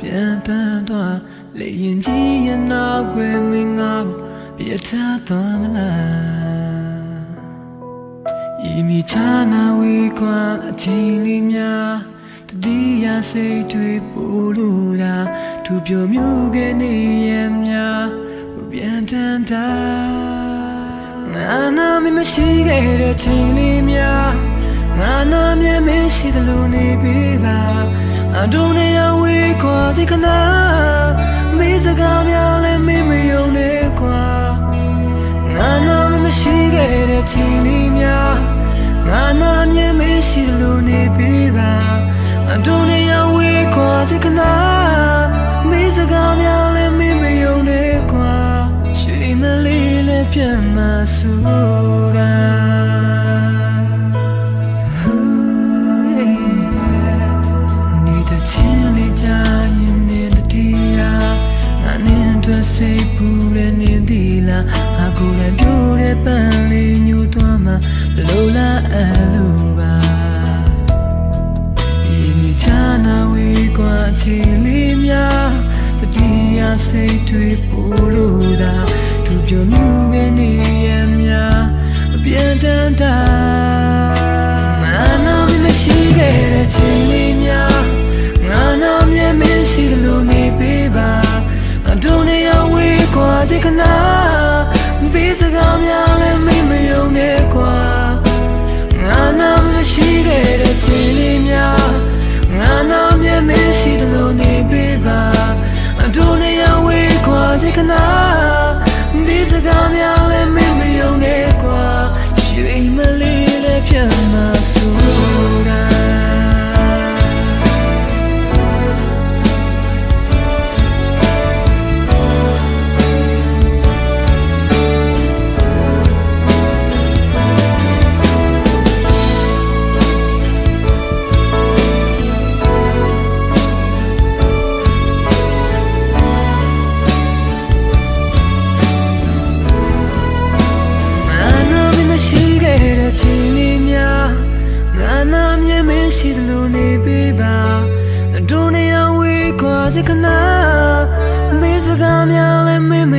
ပြန်တန်းသွားလေရင်ကြီးရဲ့နောက်ွယ်မင်းငါကိုပြတ်ထားသွားမလားဤမိချာနာဝေကွာအချိန်လေးများတတိယစိတ်တွေပို့လို့တာသူပြောမြူခဲ့နေရဲ့များပြန်တန်းတာငါနာမမရှိခဲ့တဲ့ချိန်လေးများငါနာမြဲမရှိသလိုနေပေးပါအဒုနေယဝေခွာစိကနာမေးစကားများလည်းမေးမယုံနဲ့ကွာငါနာမရှိခဲ့တဲ့ချိန်လေးများငါနာမြဲမရှိသလိုနေပေးပါအဒုနေယဝေခွာစိကနာမေးစကားများလည်းမေးမယုံနဲ့ကွာရွှေမလေးလည်းပြန်မဆူတာစိတ်ပူတဲ့နေသီလားအကူလည်းပြိုတဲ့ပန်းလေးညှို့သွားမှလိုလားအလိုပါဒီချာနာဝေးကွာချီလေးများတတိယစိတ်တွေပို့လို့တာသူပြောမြူခဲ့နေရဲ့များပြန်တန်းတာငါနာမရှိခဲ့တဲ့ချိန်လေးများငါနာမြဲမရှိသလိုနေပေးပါဒုနေယဝေးကွာစိကနာဘေးစကားများလည်းမေးမယုံနဲ့ကွာငါနာမရှိခဲ့တဲ့ချိန်လေးများငါနာမြဲမရှိသလိုနေပေးပါဒုနေယဝေးကွာစိကနာဘေးစကားများလည်းမေးမယုံနဲ့ကွာရွှေမလေးလည်းပြန်မဆူတာရှိသလိုနေပေးပါဒုနေယဝေးကွာစိကနာမေးစကားများလည်းမေးမ